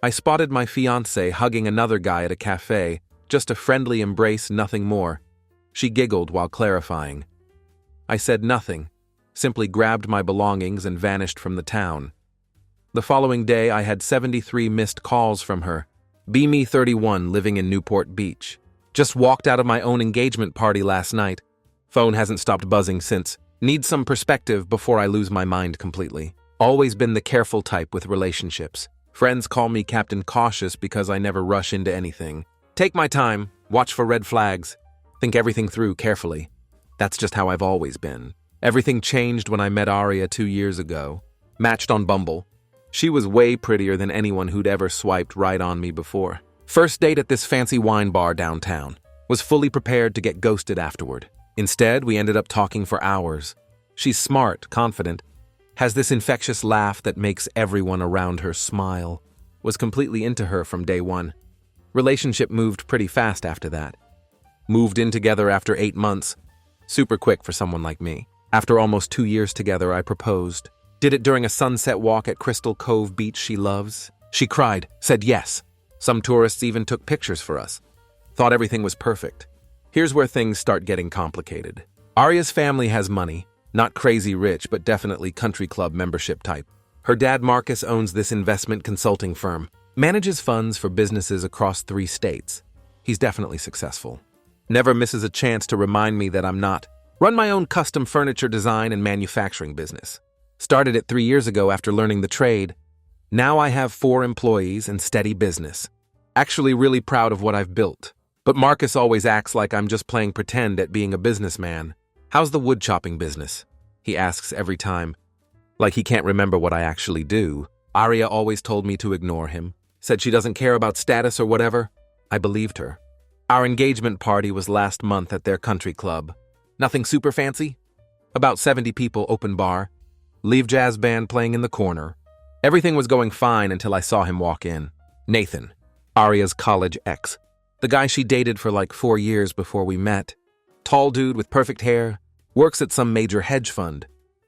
I spotted my fiancé hugging another guy at a cafe, just a friendly embrace, nothing more. She giggled while clarifying. I said nothing, simply grabbed my belongings and vanished from the town. The following day, I had 73 missed calls from her. Be me 31, living in Newport Beach. Just walked out of my own engagement party last night. Phone hasn't stopped buzzing since. Need some perspective before I lose my mind completely. Always been the careful type with relationships. Friends call me Captain Cautious because I never rush into anything. Take my time, watch for red flags, think everything through carefully. That's just how I've always been. Everything changed when I met Aria 2 years ago. Matched on Bumble. She was way prettier than anyone who'd ever swiped right on me before. First date at this fancy wine bar downtown. Was fully prepared to get ghosted afterward. Instead, we ended up talking for hours. She's smart, confident, has this infectious laugh that makes everyone around her smile. Was completely into her from day one. Relationship moved pretty fast after that. Moved in together after 8 months. Super quick for someone like me. After almost 2 years together, I proposed. Did it during a sunset walk at Crystal Cove Beach she loves. She cried, said yes. Some tourists even took pictures for us. Thought everything was perfect. Here's where things start getting complicated. Aria's family has money. Not crazy rich, but definitely country club membership type. Her dad Marcus owns this investment consulting firm. Manages funds for businesses across 3 states. He's definitely successful. Never misses a chance to remind me that I'm not. Run my own custom furniture design and manufacturing business. Started it 3 years ago after learning the trade. Now I have 4 employees and steady business. Actually really proud of what I've built. But Marcus always acts like I'm just playing pretend at being a businessman. How's the wood chopping business? He asks every time. Like he can't remember what I actually do. Aria always told me to ignore him. Said she doesn't care about status or whatever. I believed her. Our engagement party was last month at their country club. Nothing super fancy. About 70 people, open bar. Leave jazz band playing in the corner. Everything was going fine until I saw him walk in. Nathan, Aria's college ex. The guy she dated for like 4 years before we met. Tall dude with perfect hair. Works at some major hedge fund.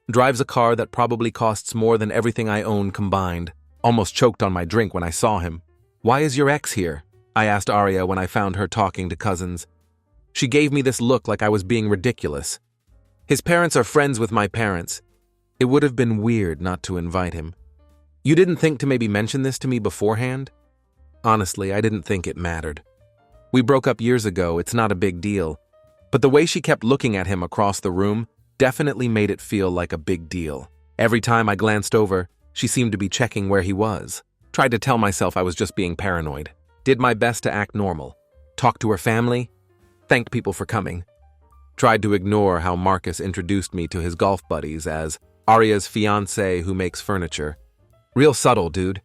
Drives a car that probably costs more than everything I own combined. Almost choked on my drink when I saw him. Why is your ex here? I asked Aria when I found her talking to cousins. She gave me this look like I was being ridiculous. His parents are friends with my parents. It would have been weird not to invite him. You didn't think to maybe mention this to me beforehand? Honestly, I didn't think it mattered. We broke up years ago, it's not a big deal. But the way she kept looking at him across the room definitely made it feel like a big deal. Every time I glanced over, she seemed to be checking where he was. Tried to tell myself I was just being paranoid. Did my best to act normal. Talked to her family. Thanked people for coming. Tried to ignore how Marcus introduced me to his golf buddies as Aria's fiancé who makes furniture. Real subtle, dude.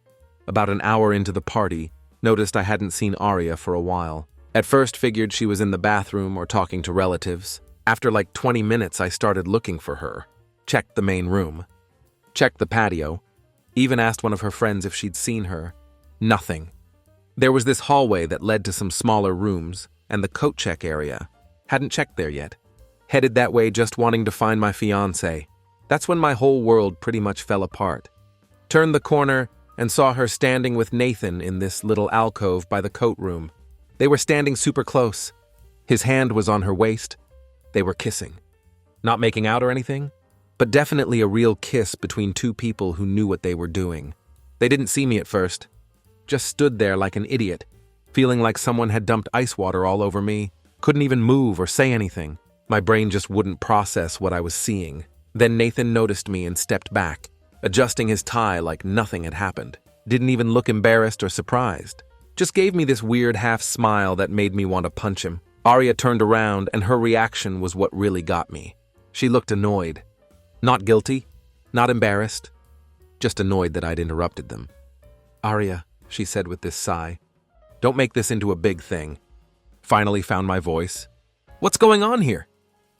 About an hour into the party, noticed I hadn't seen Aria for a while. At first figured she was in the bathroom or talking to relatives. After like 20 minutes, I started looking for her. Checked the main room. Checked the patio. Even asked one of her friends if she'd seen her. Nothing. There was this hallway that led to some smaller rooms and the coat check area. Hadn't checked there yet. Headed that way just wanting to find my fiancé. That's when my whole world pretty much fell apart. Turned the corner and saw her standing with Nathan in this little alcove by the coat room. They were standing super close. His hand was on her waist. They were kissing. Not making out or anything, but definitely a real kiss between 2 people who knew what they were doing. They didn't see me at first. Just stood there like an idiot, feeling like someone had dumped ice water all over me. Couldn't even move or say anything. My brain just wouldn't process what I was seeing. Then Nathan noticed me and stepped back, adjusting his tie like nothing had happened. Didn't even look embarrassed or surprised. Just gave me this weird half smile that made me want to punch him. Aria turned around and her reaction was what really got me. She looked annoyed. Not guilty, not embarrassed, just annoyed that I'd interrupted them. Aria, she said with this sigh, don't make this into a big thing. Finally found my voice. What's going on here?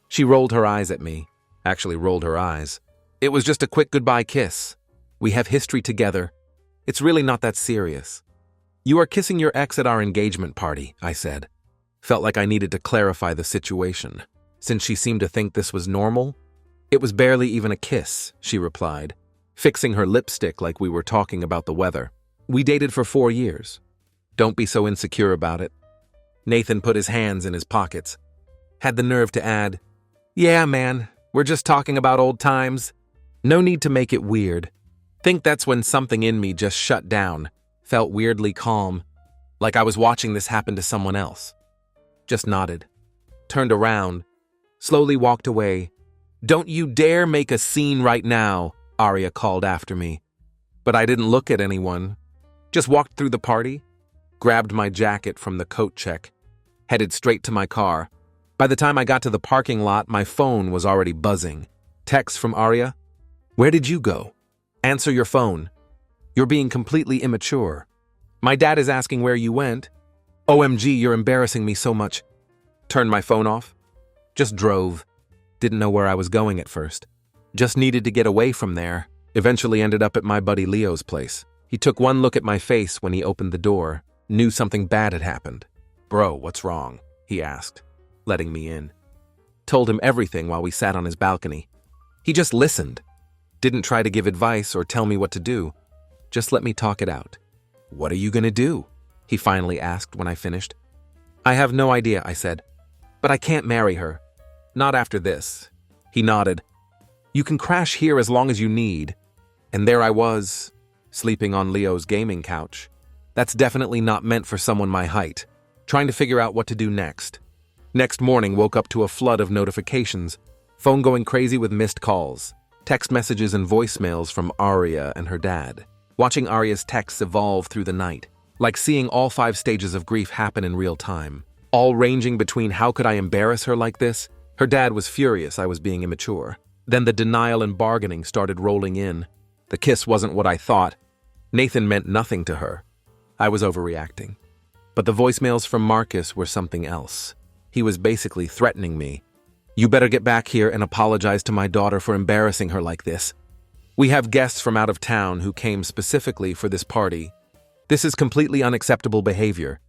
She rolled her eyes at me. Actually rolled her eyes. It was just a quick goodbye kiss. We have history together. It's really not that serious. You are kissing your ex at our engagement party, I said. Felt like I needed to clarify the situation. Since she seemed to think this was normal, it was barely even a kiss, she replied, fixing her lipstick like we were talking about the weather. We dated for 4 years. Don't be so insecure about it. Nathan put his hands in his pockets. Had the nerve to add, "Yeah, man, we're just talking about old times. No need to make it weird." Think that's when something in me just shut down, felt weirdly calm, like I was watching this happen to someone else. Just nodded, turned around, slowly walked away. "Don't you dare make a scene right now," Arya called after me. But I didn't look at anyone. Just walked through the party, grabbed my jacket from the coat check, headed straight to my car. By the time I got to the parking lot, my phone was already buzzing. Text from Arya, "Where did you go? Answer your phone. You're being completely immature. My dad is asking where you went. OMG, you're embarrassing me so much." Turned my phone off. Just drove. Didn't know where I was going at first. Just needed to get away from there. Eventually ended up at my buddy Leo's place. He took one look at my face when he opened the door, knew something bad had happened. "Bro, what's wrong?" he asked, letting me in. Told him everything while we sat on his balcony. He just listened. Didn't try to give advice or tell me what to do. Just let me talk it out. "What are you gonna do?" he finally asked when I finished. "I have no idea," I said. "But I can't marry her. Not after this." He nodded. "You can crash here as long as you need." And there I was, sleeping on Leo's gaming couch. That's definitely not meant for someone my height. Trying to figure out what to do next. Next morning, woke up to a flood of notifications. Phone going crazy with missed calls. Text messages and voicemails from Arya and her dad. Watching Arya's texts evolve through the night. Like seeing all 5 stages of grief happen in real time. All ranging between how could I embarrass her like this? Her dad was furious I was being immature. Then the denial and bargaining started rolling in. The kiss wasn't what I thought. Nathan meant nothing to her. I was overreacting. But the voicemails from Marcus were something else. He was basically threatening me. "You better get back here and apologize to my daughter for embarrassing her like this. We have guests from out of town who came specifically for this party. This is completely unacceptable behavior."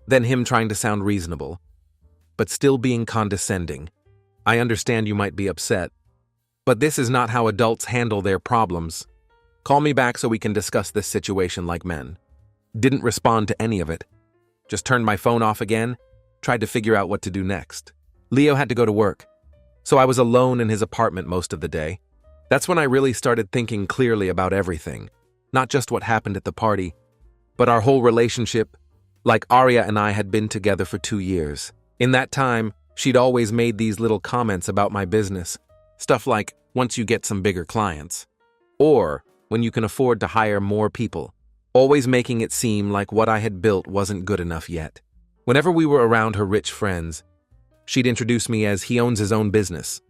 Then him trying to sound reasonable, but still being condescending. "I understand you might be upset, but this is not how adults handle their problems. Call me back so we can discuss this situation like men." Didn't respond to any of it. Just turned my phone off again, tried to figure out what to do next. Leo had to go to work, so I was alone in his apartment most of the day. That's when I really started thinking clearly about everything. Not just what happened at the party, but our whole relationship. Like Arya and I had been together for 2 years. In that time, she'd always made these little comments about my business. Stuff like, once you get some bigger clients. Or, when you can afford to hire more people. Always making it seem like what I had built wasn't good enough yet. Whenever we were around her rich friends, she'd introduce me as he owns his own business.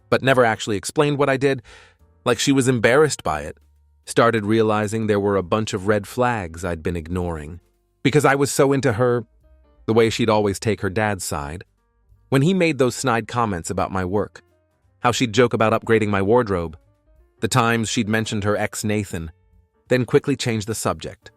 But never actually explained what I did, like she was embarrassed by it. Started realizing there were a bunch of red flags I'd been ignoring. Because I was so into her, the way she'd always take her dad's side. When he made those snide comments about my work, how she'd joke about upgrading my wardrobe, the times she'd mentioned her ex Nathan, then quickly changed the subject.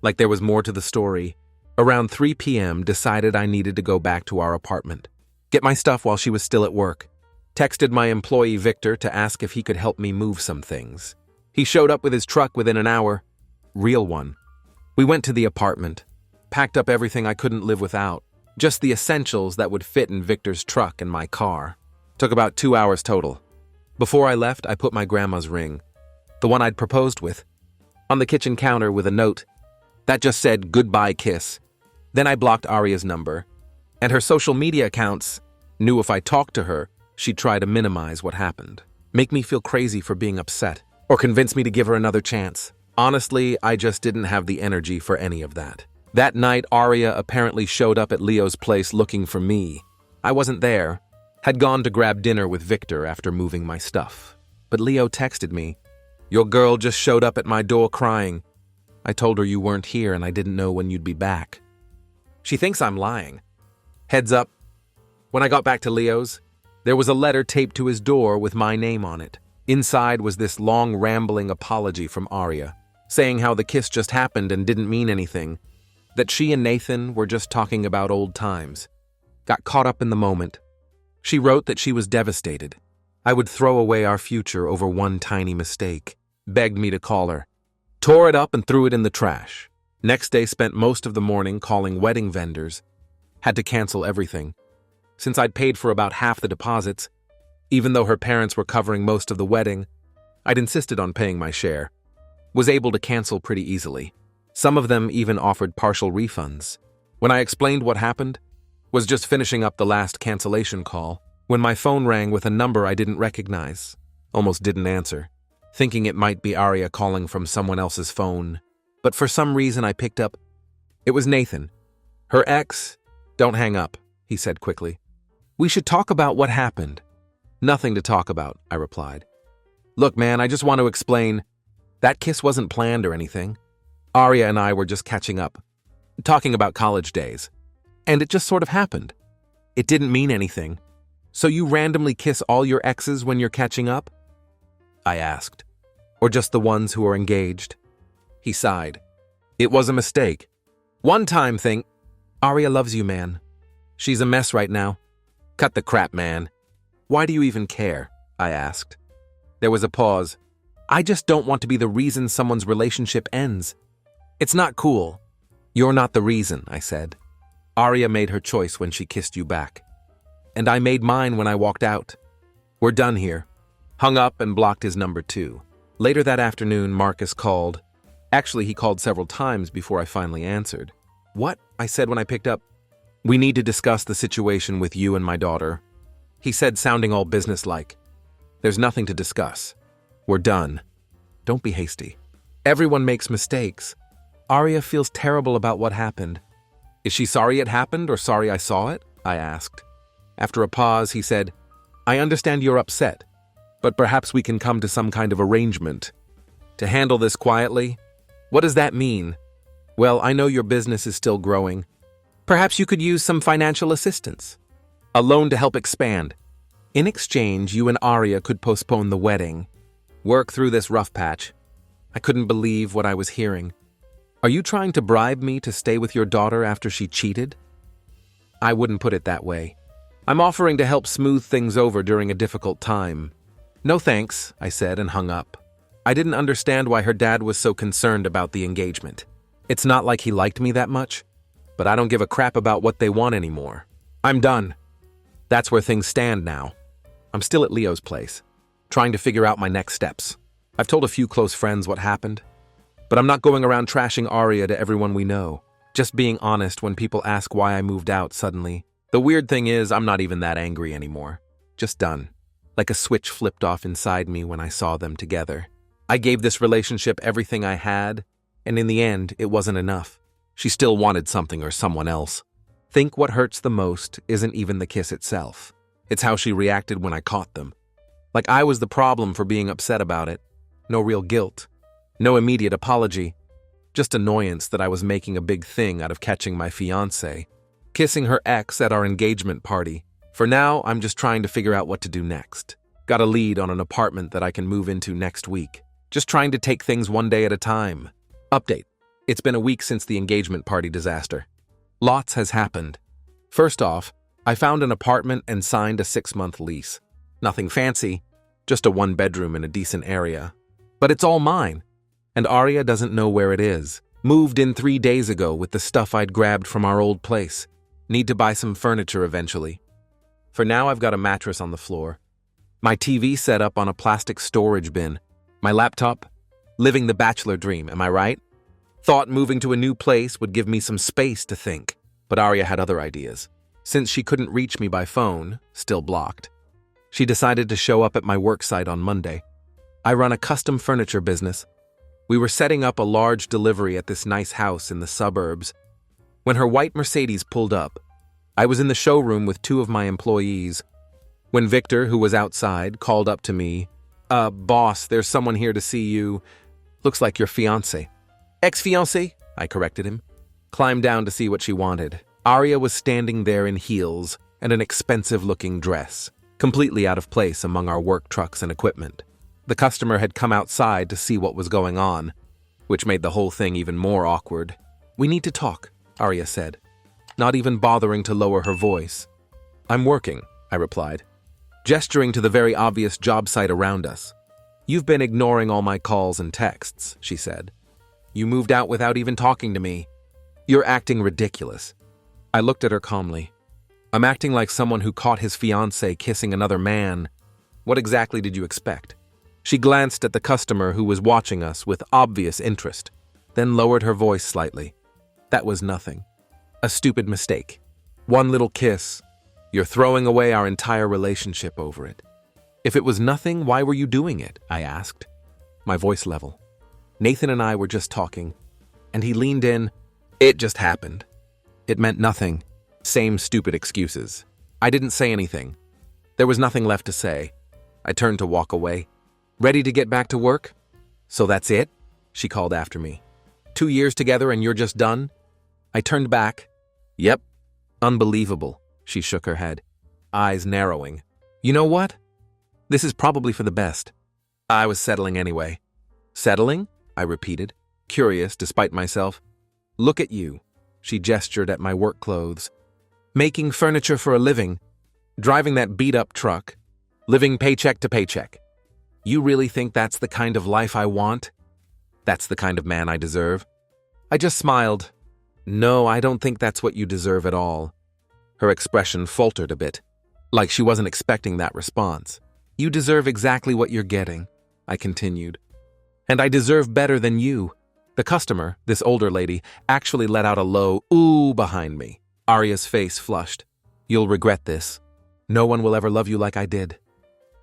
Like there was more to the story. Around 3 p.m. decided I needed to go back to our apartment. Get my stuff while she was still at work. Texted my employee Victor to ask if he could help me move some things. He showed up with his truck within an hour. Real one. We went to the apartment. Packed up everything I couldn't live without. Just the essentials that would fit in Victor's truck and my car. Took about 2 hours total. Before I left, I put my grandma's ring, the one I'd proposed with, on the kitchen counter with a note that just said goodbye kiss. Then I blocked Arya's number, and her social media accounts knew if I talked to her, she'd try to minimize what happened, make me feel crazy for being upset, or convince me to give her another chance. Honestly, I just didn't have the energy for any of that. That night, Arya apparently showed up at Leo's place looking for me. I wasn't there. Had gone to grab dinner with Victor after moving my stuff. But Leo texted me, "Your girl just showed up at my door crying. I told her you weren't here and I didn't know when you'd be back." She thinks I'm lying. Heads up, when I got back to Leo's, there was a letter taped to his door with my name on it. Inside was this long rambling apology from Arya, saying how the kiss just happened and didn't mean anything, that she and Nathan were just talking about old times. Got caught up in the moment. She wrote that she was devastated. I would throw away our future over one tiny mistake. Begged me to call her. Tore it up and threw it in the trash. Next day spent most of the morning calling wedding vendors. Had to cancel everything. Since I'd paid for about half the deposits, even though her parents were covering most of the wedding, I'd insisted on paying my share. Was able to cancel pretty easily. Some of them even offered partial refunds. When I explained what happened, was just finishing up the last cancellation call, when my phone rang with a number I didn't recognize. Almost didn't answer, thinking it might be Aria calling from someone else's phone. But for some reason I picked up. It was Nathan. Her ex. Don't hang up, he said quickly. We should talk about what happened. Nothing to talk about, I replied. Look, man, I just want to explain. That kiss wasn't planned or anything. Aria and I were just catching up, talking about college days. And it just sort of happened. It didn't mean anything. So you randomly kiss all your exes when you're catching up? I asked. Or just the ones who are engaged? He sighed. It was a mistake. One-time thing. Aria loves you, man. She's a mess right now. Cut the crap, man. Why do you even care? I asked. There was a pause. I just don't want to be the reason someone's relationship ends. It's not cool. You're not the reason, I said. Aria made her choice when she kissed you back. And I made mine when I walked out. We're done here. Hung up and blocked his number too. Later that afternoon, Marcus called. Actually, he called several times before I finally answered. What? I said when I picked up. We need to discuss the situation with you and my daughter. He said, sounding all businesslike. There's nothing to discuss. We're done. Don't be hasty. Everyone makes mistakes. Aria feels terrible about what happened. Is she sorry it happened or sorry I saw it? I asked. After a pause, he said, I understand you're upset, but perhaps we can come to some kind of arrangement. To handle this quietly? What does that mean? Well, I know your business is still growing. Perhaps you could use some financial assistance. A loan to help expand. In exchange, you and Aria could postpone the wedding. Work through this rough patch. I couldn't believe what I was hearing. Are you trying to bribe me to stay with your daughter after she cheated? I wouldn't put it that way. I'm offering to help smooth things over during a difficult time. No thanks, I said and hung up. I didn't understand why her dad was so concerned about the engagement. It's not like he liked me that much, but I don't give a crap about what they want anymore. I'm done. That's where things stand now. I'm still at Leo's place, trying to figure out my next steps. I've told a few close friends what happened, but I'm not going around trashing Aria to everyone we know. Just being honest when people ask why I moved out suddenly. The weird thing is, I'm not even that angry anymore. Just done. Like a switch flipped off inside me when I saw them together. I gave this relationship everything I had, and in the end, it wasn't enough. She still wanted something or someone else. Think what hurts the most isn't even the kiss itself. It's how she reacted when I caught them. Like I was the problem for being upset about it. No real guilt. No immediate apology. Just annoyance that I was making a big thing out of catching my fiancé. Kissing her ex at our engagement party. For now, I'm just trying to figure out what to do next. Got a lead on an apartment that I can move into next week. Just trying to take things one day at a time. Update. It's been a week since the engagement party disaster. Lots has happened. First off, I found an apartment and signed a 6-month lease. Nothing fancy, just a 1-bedroom in a decent area. But it's all mine, and Aria doesn't know where it is. Moved in 3 days ago with the stuff I'd grabbed from our old place. Need to buy some furniture eventually. For now, I've got a mattress on the floor. My TV set up on a plastic storage bin. My laptop. Living the bachelor dream, am I right? Thought moving to a new place would give me some space to think, but Aria had other ideas. Since she couldn't reach me by phone, still blocked, she decided to show up at my work site on Monday. I run a custom furniture business. We were setting up a large delivery at this nice house in the suburbs. When her white Mercedes pulled up, I was in the showroom with 2 of my employees. When Victor, who was outside, called up to me, boss, there's someone here to see you. Looks like your fiancé. Ex-fiancé? I corrected him. Climbed down to see what she wanted. Aria was standing there in heels and an expensive-looking dress, completely out of place among our work trucks and equipment. The customer had come outside to see what was going on, which made the whole thing even more awkward. We need to talk, Aria said, not even bothering to lower her voice. I'm working, I replied, gesturing to the very obvious job site around us. You've been ignoring all my calls and texts, she said. You moved out without even talking to me. You're acting ridiculous. I looked at her calmly. I'm acting like someone who caught his fiancée kissing another man. What exactly did you expect? She glanced at the customer who was watching us with obvious interest, then lowered her voice slightly. That was nothing. A stupid mistake. One little kiss. You're throwing away our entire relationship over it. If it was nothing, why were you doing it? I asked, my voice level. Nathan and I were just talking, and he leaned in. It just happened. It meant nothing. Same stupid excuses. I didn't say anything. There was nothing left to say. I turned to walk away. Ready to get back to work? So that's it? She called after me. 2 years together and you're just done? I turned back. Yep. Unbelievable. She shook her head, eyes narrowing. You know what? This is probably for the best. I was settling anyway. Settling? I repeated, curious despite myself. Look at you. She gestured at my work clothes. Making furniture for a living, driving that beat-up truck, living paycheck to paycheck. You really think that's the kind of life I want? That's the kind of man I deserve? I just smiled. No, I don't think that's what you deserve at all. Her expression faltered a bit, like she wasn't expecting that response. You deserve exactly what you're getting, I continued. And I deserve better than you. The customer, this older lady, actually let out a low ooh behind me. Arya's face flushed. You'll regret this. No one will ever love you like I did.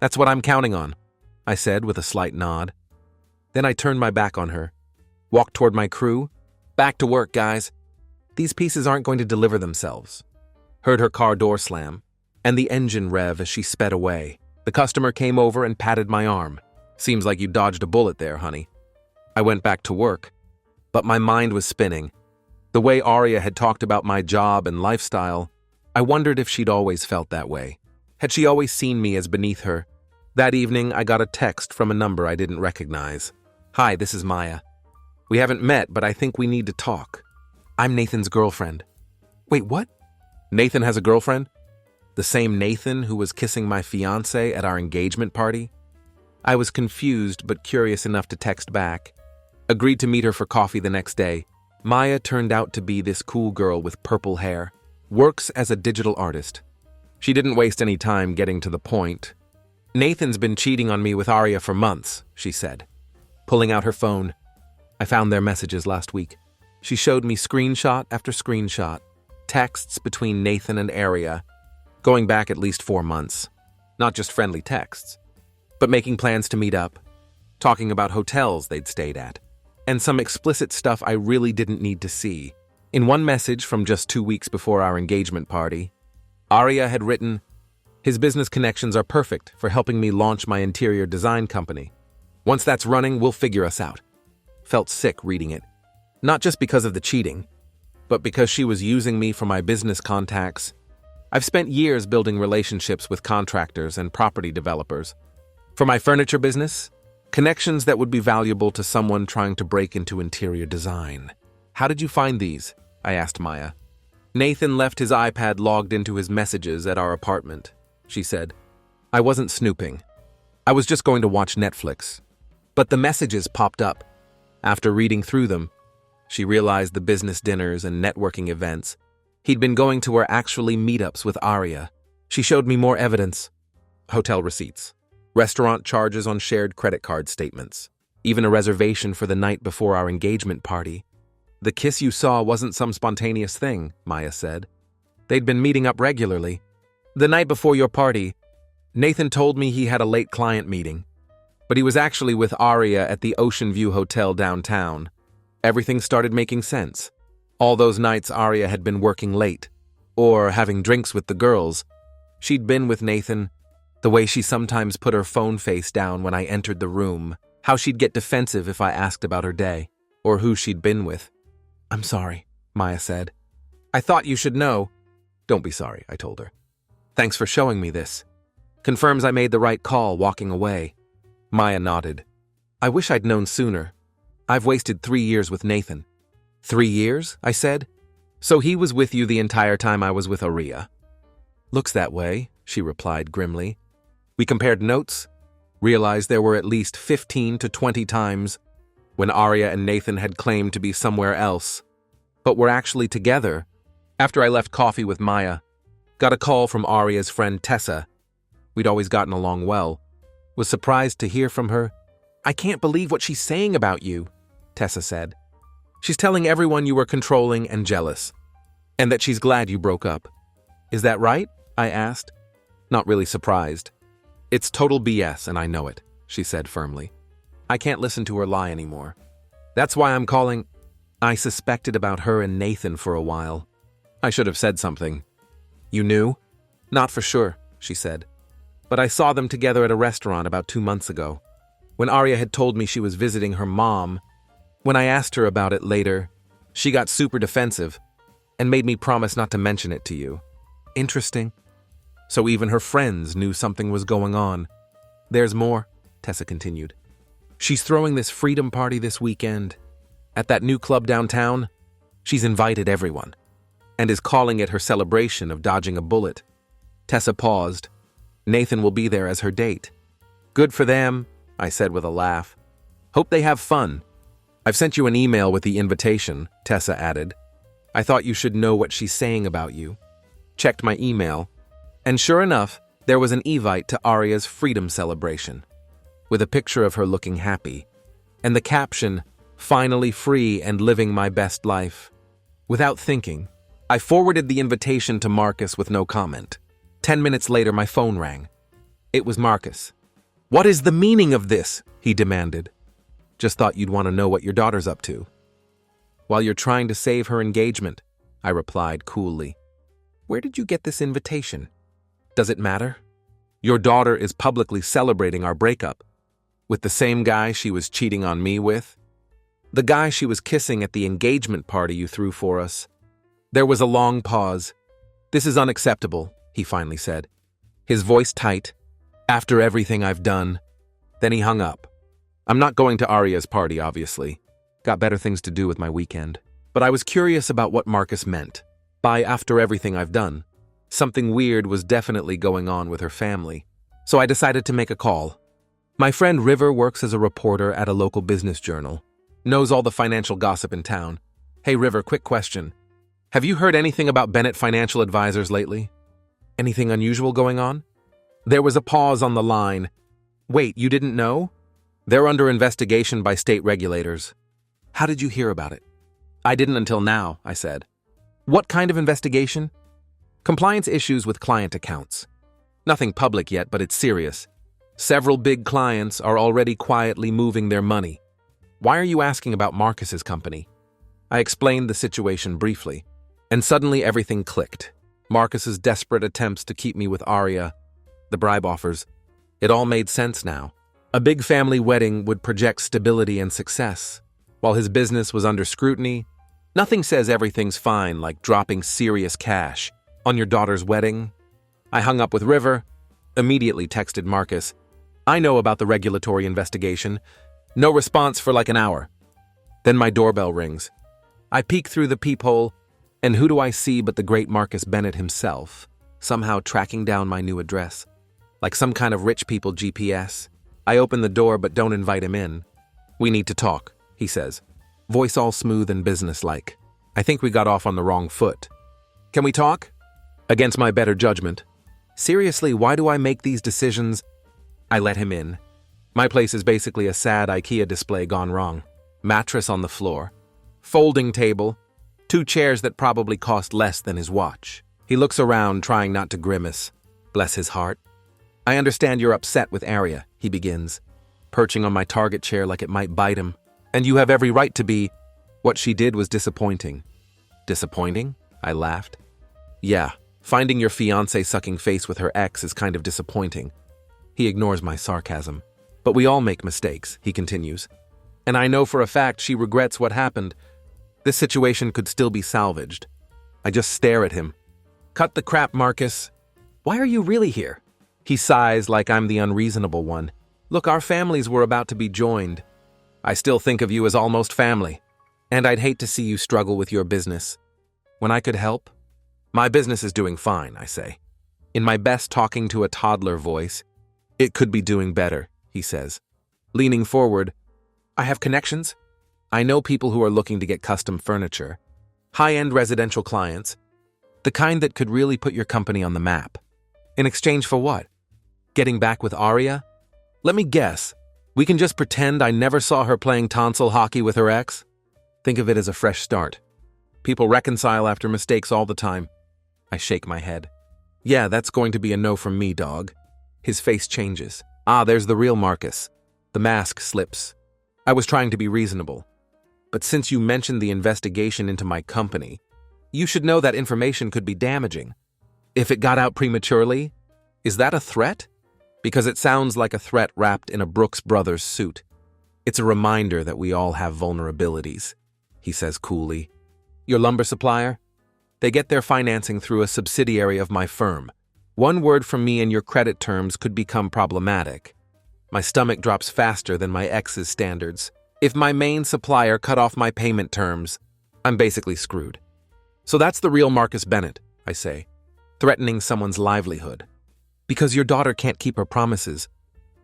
That's what I'm counting on, I said with a slight nod. Then I turned my back on her, walked toward my crew. Back to work, guys. These pieces aren't going to deliver themselves. Heard her car door slam, and the engine rev as she sped away. The customer came over and patted my arm. Seems like you dodged a bullet there, honey. I went back to work, but my mind was spinning. The way Arya had talked about my job and lifestyle, I wondered if she'd always felt that way. Had she always seen me as beneath her? That evening, I got a text from a number I didn't recognize. Hi, this is Maya. We haven't met, but I think we need to talk. I'm Nathan's girlfriend. Wait, what? Nathan has a girlfriend? The same Nathan who was kissing my fiancée at our engagement party? I was confused but curious enough to text back. Agreed to meet her for coffee the next day. Maya turned out to be this cool girl with purple hair. Works as a digital artist. She didn't waste any time getting to the point. Nathan's been cheating on me with Arya for months, she said, pulling out her phone. I found their messages last week. She showed me screenshot after screenshot, texts between Nathan and Arya, going back at least 4 months. Not just friendly texts, but making plans to meet up, talking about hotels they'd stayed at, and some explicit stuff I really didn't need to see. In one message from just 2 weeks before our engagement party, Arya had written, "His business connections are perfect for helping me launch my interior design company. Once that's running, we'll figure us out." Felt sick reading it. Not just because of the cheating, but because she was using me for my business contacts. I've spent years building relationships with contractors and property developers. For my furniture business, connections that would be valuable to someone trying to break into interior design. How did you find these? I asked Maya. Nathan left his iPad logged into his messages at our apartment, she said. I wasn't snooping. I was just going to watch Netflix. But the messages popped up. After reading through them, she realized the business dinners and networking events. He'd been going to her actually meetups with Arya. She showed me more evidence. Hotel receipts, restaurant charges on shared credit card statements, even a reservation for the night before our engagement party. The kiss you saw wasn't some spontaneous thing, Maya said. They'd been meeting up regularly. The night before your party, Nathan told me he had a late client meeting, but he was actually with Arya at the Ocean View Hotel downtown. Everything started making sense. All those nights Arya had been working late, or having drinks with the girls. She'd been with Nathan, the way she sometimes put her phone face down when I entered the room, how she'd get defensive if I asked about her day, or who she'd been with. I'm sorry, Maya said. I thought you should know. Don't be sorry, I told her. Thanks for showing me this. Confirms I made the right call walking away. Maya nodded. I wish I'd known sooner. I've wasted 3 years with Nathan. 3 years? I said. So he was with you the entire time I was with Arya. Looks that way, she replied grimly. We compared notes, realized there were at least 15 to 20 times. when Arya and Nathan had claimed to be somewhere else, but were actually together. After I left coffee with Maya, got a call from Arya's friend Tessa. We'd always gotten along well. Was surprised to hear from her. "I can't believe what she's saying about you," Tessa said. "She's telling everyone you were controlling and jealous, and that she's glad you broke up." "Is that right?" I asked, not really surprised. "It's total BS, and I know it," she said firmly. "I can't listen to her lie anymore. That's why I'm calling." I suspected about her and Nathan for a while. I should have said something. "You knew?" "Not for sure," she said. "But I saw them together at a restaurant about 2 months ago. When Arya had told me she was visiting her mom, when I asked her about it later, she got super defensive and made me promise not to mention it to you." "Interesting." So even her friends knew something was going on. "There's more," Tessa continued. "She's throwing this freedom party this weekend. At that new club downtown, she's invited everyone, and is calling it her celebration of dodging a bullet." Tessa paused. "Nathan will be there as her date." "Good for them," I said with a laugh. "Hope they have fun." "I've sent you an email with the invitation," Tessa added. "I thought you should know what she's saying about you." Checked my email, and sure enough, there was an invite to Arya's freedom celebration, with a picture of her looking happy, and the caption, "Finally free and living my best life." Without thinking, I forwarded the invitation to Marcus with no comment. 10 minutes later, my phone rang. It was Marcus. "What is the meaning of this?" he demanded. "Just thought you'd want to know what your daughter's up to." "While you're trying to save her engagement," I replied coolly. "Where did you get this invitation?" "Does it matter? Your daughter is publicly celebrating our breakup. With the same guy she was cheating on me with. The guy she was kissing at the engagement party you threw for us." There was a long pause. "This is unacceptable," he finally said, his voice tight. "After everything I've done." Then he hung up. I'm not going to Arya's party, obviously. Got better things to do with my weekend. But I was curious about what Marcus meant by "after everything I've done." Something weird was definitely going on with her family. So I decided to make a call. My friend River works as a reporter at a local business journal. Knows all the financial gossip in town. "Hey River, quick question. Have you heard anything about Bennett Financial Advisors lately? Anything unusual going on?" There was a pause on the line. "Wait, you didn't know? They're under investigation by state regulators." "How did you hear about it?" "I didn't until now," I said. "What kind of investigation?" "Compliance issues with client accounts. Nothing public yet, but it's serious. Several big clients are already quietly moving their money." "Why are you asking about Marcus's company?" I explained the situation briefly, and suddenly everything clicked. Marcus's desperate attempts to keep me with Arya, the bribe offers. It all made sense now. A big family wedding would project stability and success, while his business was under scrutiny. Nothing says everything's fine like dropping serious cash on your daughter's wedding. I hung up with River, immediately texted Marcus. "I know about the regulatory investigation." No response for like an hour. Then my doorbell rings. I peek through the peephole, and who do I see but the great Marcus Bennett himself, somehow tracking down my new address. Like some kind of rich people GPS. I open the door but don't invite him in. "We need to talk," he says, voice all smooth and businesslike. I think we got off on the wrong foot. "Can we talk?" Against my better judgment. Seriously, why do I make these decisions? I let him in. My place is basically a sad IKEA display gone wrong. Mattress on the floor. Folding table. 2 chairs that probably cost less than his watch. He looks around, trying not to grimace. Bless his heart. "I understand you're upset with Arya," he begins, perching on my target chair like it might bite him. "And you have every right to be." "What she did was disappointing." "Disappointing?" I laughed. "Yeah, finding your fiancé sucking face with her ex is kind of disappointing." He ignores my sarcasm. "But we all make mistakes," he continues. "And I know for a fact she regrets what happened. This situation could still be salvaged." I just stare at him. "Cut the crap, Marcus. Why are you really here?" He sighs like I'm the unreasonable one. "Look, our families were about to be joined. I still think of you as almost family. And I'd hate to see you struggle with your business. When I could help?" "My business is doing fine," I say. In my best talking to a toddler voice. "It could be doing better," he says. Leaning forward, "I have connections. I know people who are looking to get custom furniture, high-end residential clients, the kind that could really put your company on the map. In exchange for what? Getting back with Aria? Let me guess. We can just pretend I never saw her playing tonsil hockey with her ex? Think of it as a fresh start. People reconcile after mistakes all the time. I shake my head. Yeah, that's going to be a no from me, dog. His face changes. There's the real Marcus. The mask slips. I was trying to be reasonable. But since you mentioned the investigation into my company, you should know that information could be damaging. If it got out prematurely, is that a threat? Because it sounds like a threat wrapped in a Brooks Brothers suit. It's a reminder that we all have vulnerabilities, he says coolly. Your lumber supplier? They get their financing through a subsidiary of my firm. One word from me and your credit terms could become problematic. My stomach drops faster than my ex's standards. If my main supplier cut off my payment terms, I'm basically screwed. So that's the real Marcus Bennett, I say, threatening someone's livelihood. Because your daughter can't keep her promises.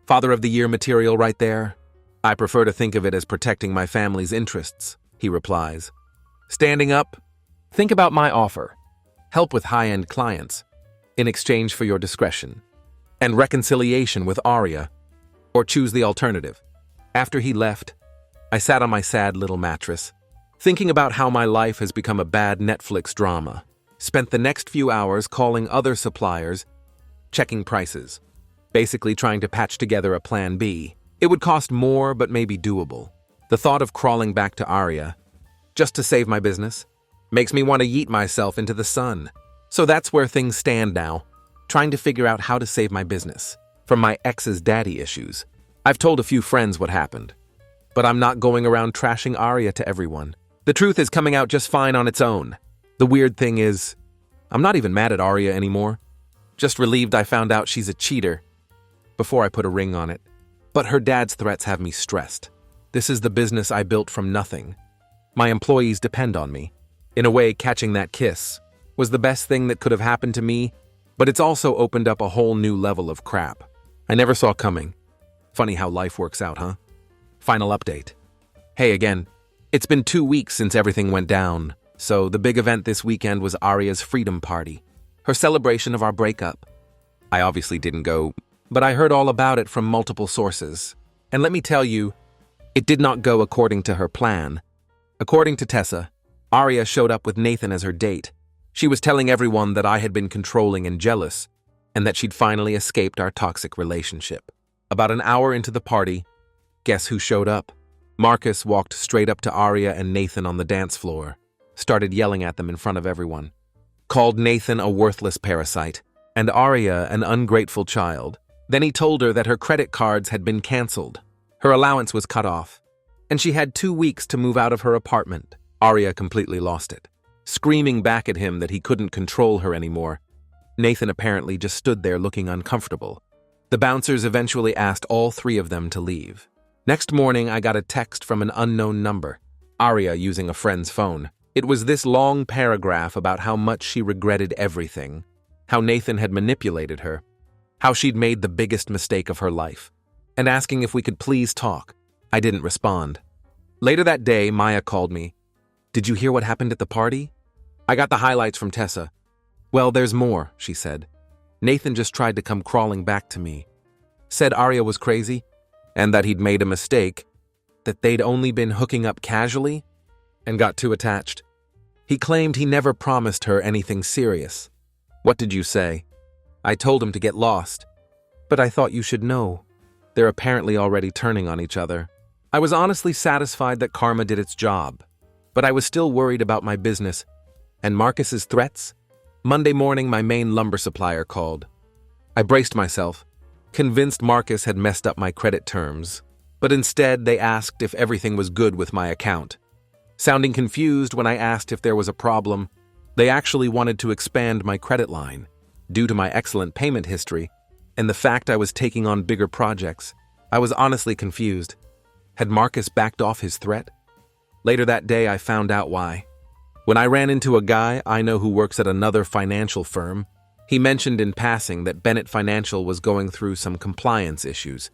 Father of the Year material right there. I prefer to think of it as protecting my family's interests, he replies. Standing up, think about my offer. Help with high-end clients, in exchange for your discretion. And reconciliation with Aria, or choose the alternative. After he left, I sat on my sad little mattress, thinking about how my life has become a bad Netflix drama. Spent the next few hours calling other suppliers, checking prices, basically trying to patch together a plan B. It would cost more, but maybe doable. The thought of crawling back to Aria, just to save my business, makes me want to yeet myself into the sun. So that's where things stand now, trying to figure out how to save my business from my ex's daddy issues. I've told a few friends what happened, but I'm not going around trashing Aria to everyone. The truth is coming out just fine on its own. The weird thing is, I'm not even mad at Aria anymore. Just relieved I found out she's a cheater before I put a ring on it. But her dad's threats have me stressed. This is the business I built from nothing. My employees depend on me. In a way, catching that kiss was the best thing that could have happened to me, but it's also opened up a whole new level of crap I never saw coming. Funny how life works out, huh? Final update. Hey again, it's been 2 weeks since everything went down, so the big event this weekend was Aria's freedom party. Her celebration of our breakup. I obviously didn't go, but I heard all about it from multiple sources. And let me tell you, it did not go according to her plan. According to Tessa, Aria showed up with Nathan as her date. She was telling everyone that I had been controlling and jealous, and that she'd finally escaped our toxic relationship. About an hour into the party, guess who showed up? Marcus walked straight up to Aria and Nathan on the dance floor, started yelling at them in front of everyone. Called Nathan a worthless parasite, and Aria an ungrateful child. Then he told her that her credit cards had been canceled. Her allowance was cut off, and she had 2 weeks to move out of her apartment. Aria completely lost it, screaming back at him that he couldn't control her anymore. Nathan apparently just stood there looking uncomfortable. The bouncers eventually asked all 3 of them to leave. Next morning, I got a text from an unknown number, Aria using a friend's phone. It was this long paragraph about how much she regretted everything, how Nathan had manipulated her, how she'd made the biggest mistake of her life, and asking if we could please talk. I didn't respond. Later that day, Maya called me. Did you hear what happened at the party? I got the highlights from Tessa. Well, there's more, she said. Nathan just tried to come crawling back to me. Said Aria was crazy, and that he'd made a mistake, that they'd only been hooking up casually, and got too attached. He claimed he never promised her anything serious. What did you say? I told him to get lost. But I thought you should know. They're apparently already turning on each other. I was honestly satisfied that karma did its job, but I was still worried about my business. And Marcus's threats? Monday morning, my main lumber supplier called. I braced myself, convinced Marcus had messed up my credit terms, but instead they asked if everything was good with my account. Sounding confused when I asked if there was a problem, they actually wanted to expand my credit line, due to my excellent payment history and the fact I was taking on bigger projects. I was honestly confused. Had Marcus backed off his threat? Later that day, I found out why. When I ran into a guy I know who works at another financial firm, he mentioned in passing that Bennett Financial was going through some compliance issues,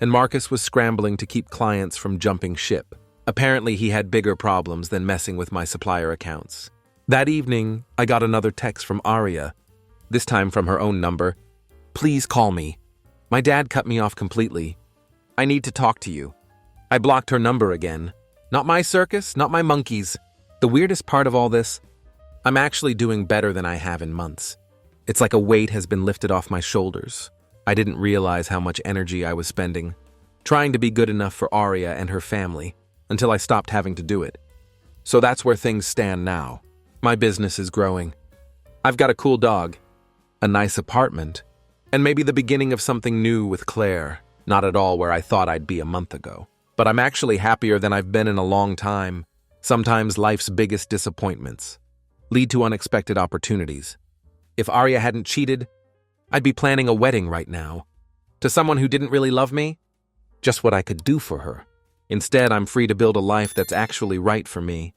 and Marcus was scrambling to keep clients from jumping ship. Apparently, he had bigger problems than messing with my supplier accounts. That evening, I got another text from Arya, this time from her own number. "Please call me. My dad cut me off completely. I need to talk to you." I blocked her number again. Not my circus, not my monkeys. The weirdest part of all this, I'm actually doing better than I have in months. It's like a weight has been lifted off my shoulders. I didn't realize how much energy I was spending, trying to be good enough for Arya and her family, until I stopped having to do it. So that's where things stand now. My business is growing. I've got a cool dog, a nice apartment, and maybe the beginning of something new with Claire, not at all where I thought I'd be a month ago. But I'm actually happier than I've been in a long time. Sometimes life's biggest disappointments lead to unexpected opportunities. If Arya hadn't cheated, I'd be planning a wedding right now. To someone who didn't really love me, just what I could do for her. Instead, I'm free to build a life that's actually right for me.